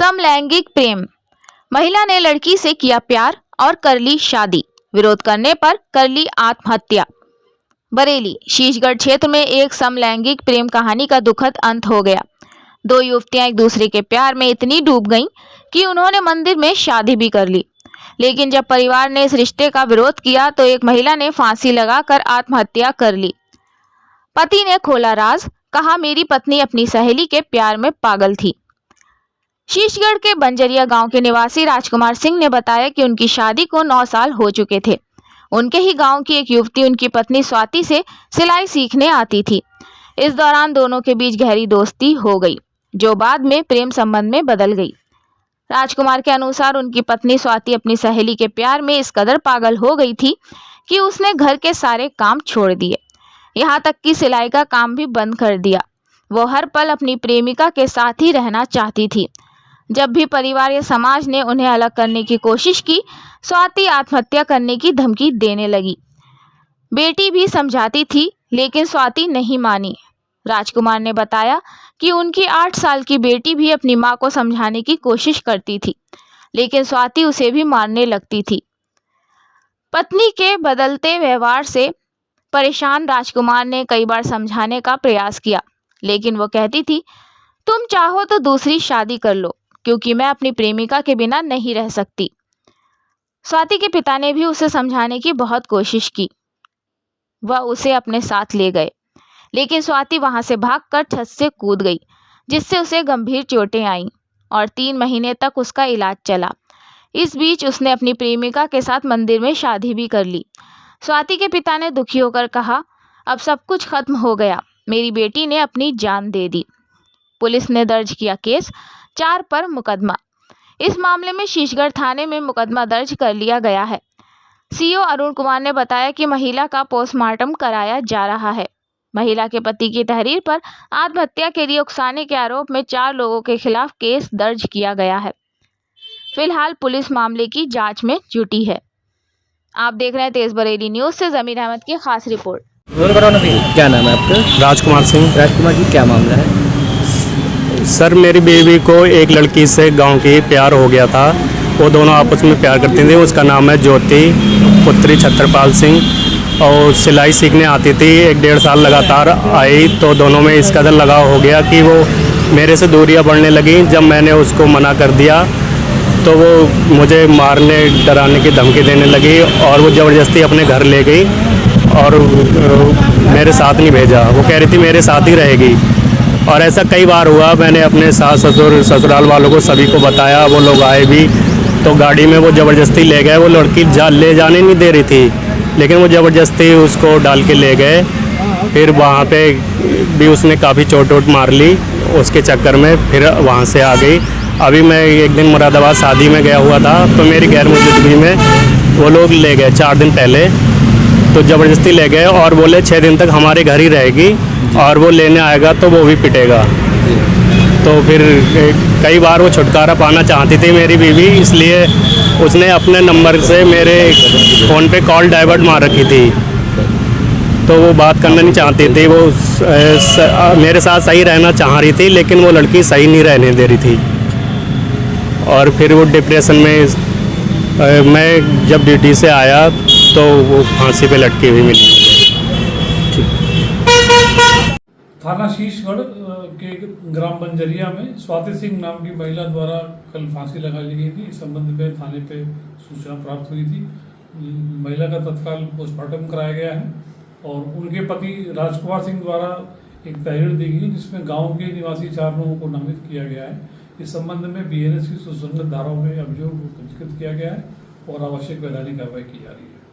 समलैंगिक प्रेम। महिला ने लड़की से किया प्यार और कर ली शादी, विरोध करने पर कर ली आत्महत्या। बरेली शीशगढ़ क्षेत्र में एक समलैंगिक प्रेम कहानी का दुखद अंत हो गया। दो युवतियां एक दूसरे के प्यार में इतनी डूब गईं कि उन्होंने मंदिर में शादी भी कर ली। लेकिन जब परिवार ने इस रिश्ते का विरोध किया तो एक महिला ने फांसी लगाकर आत्महत्या कर ली। पति ने खोला राज, कहा मेरी पत्नी अपनी सहेली के प्यार में पागल थी। शीशगढ़ के बंजरिया गांव के निवासी राजकुमार सिंह ने बताया कि उनकी शादी को 9 साल हो चुके थे। उनके ही गांव की एक युवती उनकी पत्नी स्वाति से सिलाई सीखने आती थी। इस दौरान दोनों के बीच गहरी दोस्ती हो गई, जो बाद में प्रेम संबंध में बदल गई। राजकुमार के अनुसार उनकी पत्नी स्वाति अपनी सहेली के प्यार में इस कदर पागल हो गई थी कि उसने घर के सारे काम छोड़ दिए, यहाँ तक कि सिलाई का काम भी बंद कर दिया। वो हर पल अपनी प्रेमिका के साथ ही रहना चाहती थी। जब भी परिवार या समाज ने उन्हें अलग करने की कोशिश की, स्वाति आत्महत्या करने की धमकी देने लगी। बेटी भी समझाती थी, लेकिन स्वाति नहीं मानी। राजकुमार ने बताया कि उनकी 8 साल की बेटी भी अपनी मां को समझाने की कोशिश करती थी, लेकिन स्वाति उसे भी मारने लगती थी। पत्नी के बदलते व्यवहार से परेशान राजकुमार ने कई बार समझाने का प्रयास किया, लेकिन वो कहती थी, तुम चाहो तो दूसरी शादी कर लो, क्योंकि मैं अपनी प्रेमिका के बिना नहीं रह सकती। स्वाति के पिता ने भी उसे समझाने की बहुत कोशिश की। वह उसे अपने साथ ले गए, लेकिन स्वाति वहां से भागकर छत से कूद गई, जिससे उसे गंभीर चोटें आईं और 3 महीने तक उसका इलाज चला। इस बीच उसने अपनी प्रेमिका के साथ मंदिर में शादी भी कर ली। स्वाति के पिता ने दुखी होकर कहा, अब सब कुछ खत्म हो गया, मेरी बेटी ने अपनी जान दे दी। पुलिस ने दर्ज किया केस 4 पर मुकदमा। इस मामले में शीशगढ़ थाने में मुकदमा दर्ज कर लिया गया है। सीओ अरुण कुमार ने बताया कि महिला का पोस्टमार्टम कराया जा रहा है। महिला के पति की तहरीर पर आत्महत्या के लिए उकसाने के आरोप में 4 लोगों के खिलाफ केस दर्ज किया गया है। फिलहाल पुलिस मामले की जांच में जुटी है। आप देख रहे हैं तेज बरेली न्यूज से जमीर अहमद की खास रिपोर्ट। क्या नाम है आपका? राजकुमार सिंह। राजकुमार जी, क्या मामला है? सर, मेरी बीवी को एक लड़की से गांव की प्यार हो गया था। वो दोनों आपस में प्यार करती थी। उसका नाम है ज्योति, पुत्री छत्रपाल सिंह, और सिलाई सीखने आती थी। 1-1.5 साल लगातार आई तो दोनों में इस कदर लगाव हो गया कि वो मेरे से दूरियां बढ़ने लगी। जब मैंने उसको मना कर दिया तो वो मुझे मारने डराने की धमकी देने लगी और वो ज़बरदस्ती अपने घर ले गई और मेरे साथ नहीं भेजा। वो कह रही थी मेरे साथ ही रहेगी, और ऐसा कई बार हुआ। मैंने अपने सास ससुर ससुराल वालों को सभी को बताया, वो लोग आए भी तो गाड़ी में वो ज़बरदस्ती ले गए। वो लड़की ले जाने नहीं दे रही थी, लेकिन वो ज़बरदस्ती उसको डाल के ले गए। फिर वहाँ पे भी उसने काफ़ी चोट वोट मार ली उसके चक्कर में, फिर वहाँ से आ गई। अभी मैं एक दिन मुरादाबाद शादी में गया हुआ था तो मेरी गैर मौजूदगी में वो लोग ले गए 4 दिन पहले, तो ज़बरदस्ती ले गए और बोले 6 दिन तक हमारे घर ही रहेगी और वो लेने आएगा तो वो भी पिटेगा। तो फिर कई बार वो छुटकारा पाना चाहती थी मेरी बीवी, इसलिए उसने अपने नंबर से मेरे फ़ोन पे कॉल डाइवर्ट मार रखी थी। तो वो बात करना नहीं चाहती थी। वो मेरे साथ सही रहना चाह रही थी, लेकिन वो लड़की सही नहीं रहने दे रही थी। और फिर वो डिप्रेशन में मैं जब ड्यूटी से आया तो वो फांसी पे लटकी हुई मिली। थाना शीशगढ़ के ग्राम बंजरिया में स्वाति सिंह नाम की महिला द्वारा कल फांसी लगा ली गई थी। इस संबंध में थाने पे सूचना प्राप्त हुई थी। महिला का तत्काल पोस्टमार्टम कराया गया है और उनके पति राजकुमार सिंह द्वारा एक तहरीर दी गई जिसमें गांव के निवासी 4 लोगों को नामित किया गया है। इस संबंध में BNS की सुसंगत धाराओं में अभियोग पंजीकृत किया गया है और आवश्यक वैधानिक कार्रवाई की जा रही है।